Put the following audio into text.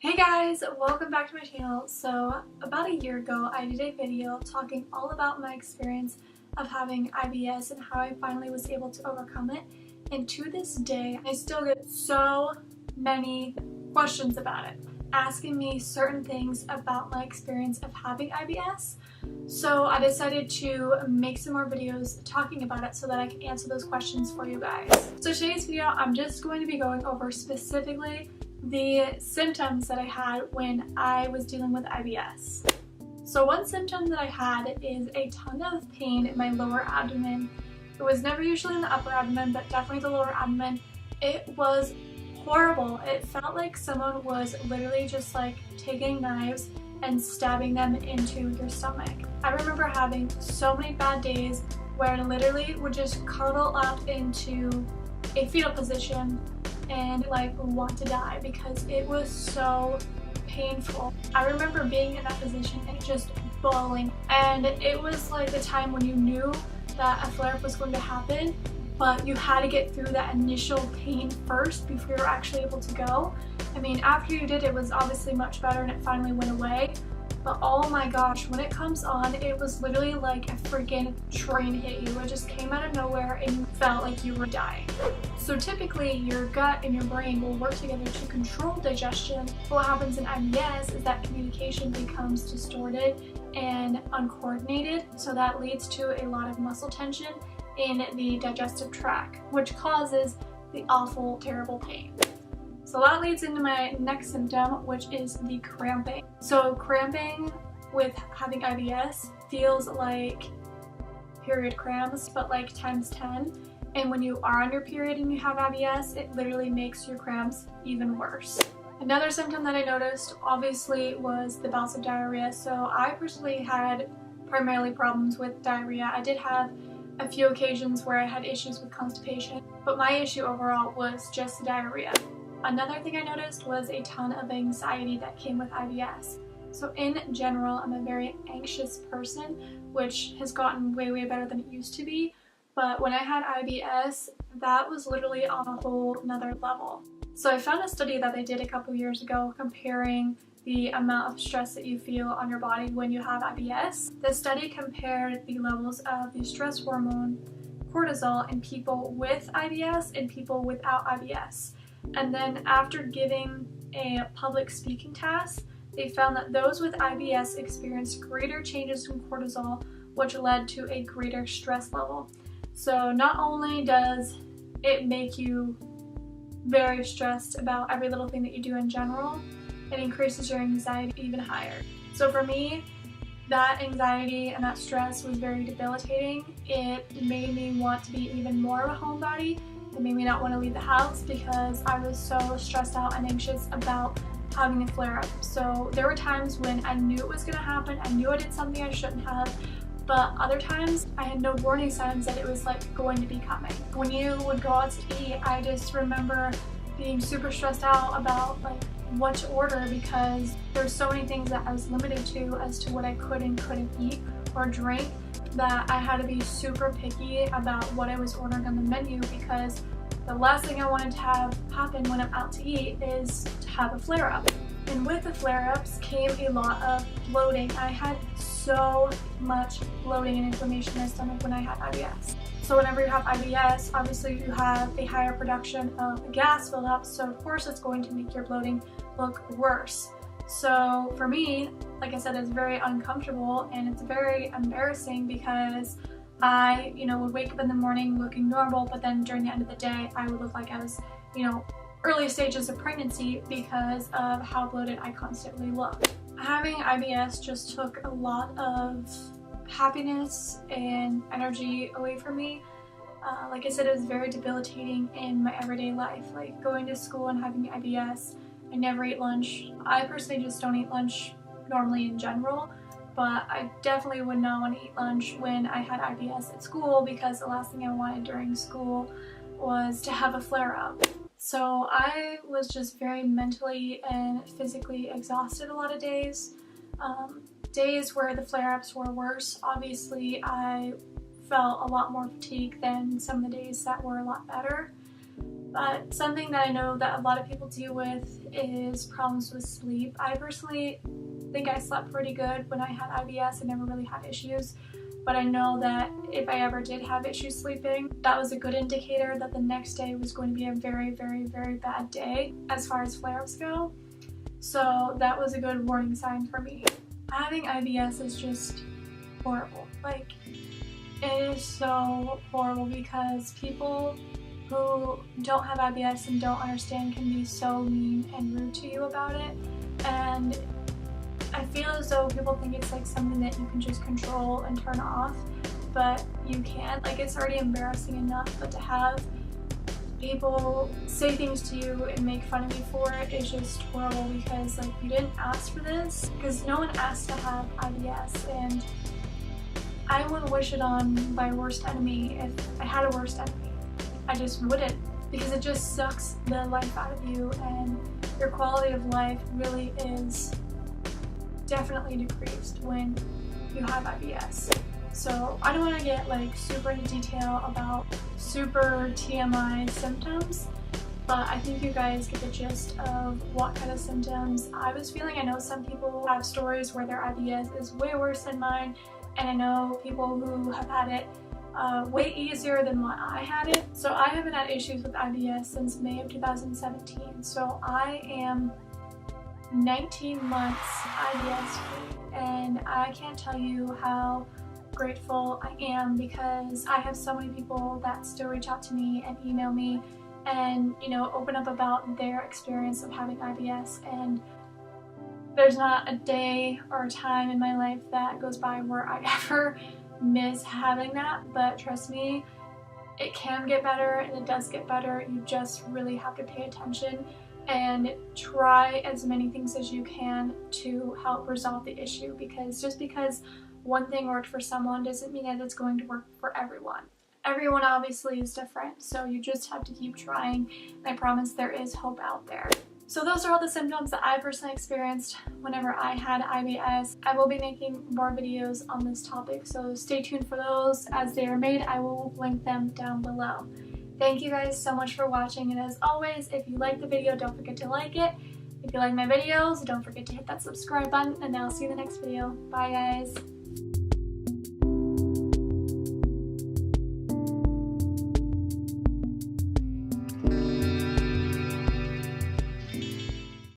Hey guys, welcome back to my channel. So about a year ago I did a video talking all about my experience of having IBS and how I finally was able to overcome it, and to this day I still get so many questions about it, asking me certain things about my experience of having IBS. So I decided to make some more videos talking about it so that I can answer those questions for you guys. So today's video I'm just going to be going over specifically the symptoms that I had when I was dealing with IBS. So one symptom that I had is a ton of pain in my lower abdomen. It was never usually in the upper abdomen, but definitely the lower abdomen. It was horrible. It felt like someone was literally just like taking knives and stabbing them into your stomach. I remember having so many bad days where I literally would just cuddle up into a fetal position and like want to die because it was so painful. I remember being in that position and just bawling, and it was like the time when you knew that a flare-up was going to happen, but you had to get through that initial pain first before you were actually able to go. I mean, after you did, it was obviously much better and it finally went away, but oh my gosh, when it comes on, it was literally like a freaking train hit you. It just came out of nowhere and you felt like you were dying. So typically your gut and your brain will work together to control digestion. What happens in IBS is that communication becomes distorted and uncoordinated, so that leads to a lot of muscle tension in the digestive tract, which causes the awful, terrible pain. So that leads into my next symptom, which is the cramping. So cramping with having IBS feels like period cramps, but like times 10. And when you are on your period and you have IBS, it literally makes your cramps even worse. Another symptom that I noticed obviously was the bouts of diarrhea. So I personally had primarily problems with diarrhea. I did have a few occasions where I had issues with constipation, but my issue overall was just diarrhea. Another thing I noticed was a ton of anxiety that came with IBS. So in general, I'm a very anxious person, which has gotten way better than it used to be. But when I had IBS, that was literally on a whole nother level. So I found a study that they did a couple years ago comparing the amount of stress that you feel on your body when you have IBS. The study compared the levels of the stress hormone cortisol in people with IBS and people without IBS. And then after giving a public speaking task, they found that those with IBS experienced greater changes in cortisol, which led to a greater stress level. So not only does it make you very stressed about every little thing that you do in general, it increases your anxiety even higher. So for me, that anxiety and that stress was very debilitating. It made me want to be even more of a homebody. It made me not want to leave the house because I was so stressed out and anxious about having a flare-up. So there were times when I knew it was going to happen. I knew I did something I shouldn't have, but other times I had no warning signs that it was like going to be coming. When you would go out to eat, I just remember being super stressed out about like what to order because there's so many things that I was limited to as to what I could and couldn't eat or drink, that I had to be super picky about what I was ordering on the menu, because the last thing I wanted to have happen when I'm out to eat is to have a flare-up. And with the flare-ups came a lot of bloating. I had so much bloating and inflammation in my stomach when I had IBS. So whenever you have IBS, obviously you have a higher production of gas buildup, so of course it's going to make your bloating look worse. So for me, like I said, it's very uncomfortable and it's very embarrassing because I, would wake up in the morning looking normal, but then during the end of the day, I would look like I was, early stages of pregnancy because of how bloated I constantly looked. Having IBS just took a lot of happiness and energy away from me. Like I said, it was very debilitating in my everyday life, like going to school and having IBS. I never eat lunch. I personally just don't eat lunch normally in general, but I definitely would not want to eat lunch when I had IBS at school because the last thing I wanted during school was to have a flare-up. So I was just very mentally and physically exhausted a lot of days. Days where the flare-ups were worse, obviously I felt a lot more fatigue than some of the days that were a lot better. But something that I know that a lot of people deal with is problems with sleep. I personally think I slept pretty good when I had IBS. I never really had issues, but I know that if I ever did have issues sleeping, that was a good indicator that the next day was going to be a very, very, very bad day as far as flare-ups go. So that was a good warning sign for me. Having IBS is just horrible. Like, it is so horrible because people who don't have IBS and don't understand can be so mean and rude to you about it. And I feel as though people think it's like something that you can just control and turn off, but you can't. Like, it's already embarrassing enough, but to have people say things to you and make fun of you for it is just horrible, because like, you didn't ask for this, because no one asked to have IBS, and I wouldn't wish it on my worst enemy if I had a worst enemy. I just wouldn't, because it just sucks the life out of you, and your quality of life really is definitely decreased when you have IBS. So I don't want to get like super into detail about super TMI symptoms, but I think you guys get the gist of what kind of symptoms I was feeling. I know some people have stories where their IBS is way worse than mine, and I know people who have had it way easier than what I had it. So I haven't had issues with IBS since May of 2017. So I am 19 months IBS free, and I can't tell you how grateful I am, because I have so many people that still reach out to me and email me and, you know, open up about their experience of having IBS, and there's not a day or a time in my life that goes by where I ever miss having that. But trust me, it can get better, and it does get better. You just really have to pay attention and try as many things as you can to help resolve the issue, because just because one thing worked for someone doesn't mean that it's going to work for everyone. Everyone obviously is different, so you just have to keep trying, and I promise there is hope out there. So those are all the symptoms that I personally experienced whenever I had IBS. I will be making more videos on this topic, so stay tuned for those. As they are made, I will link them down below. Thank you guys so much for watching, and as always, if you like the video, don't forget to like it. If you like my videos, don't forget to hit that subscribe button, and I'll see you in the next video. Bye guys!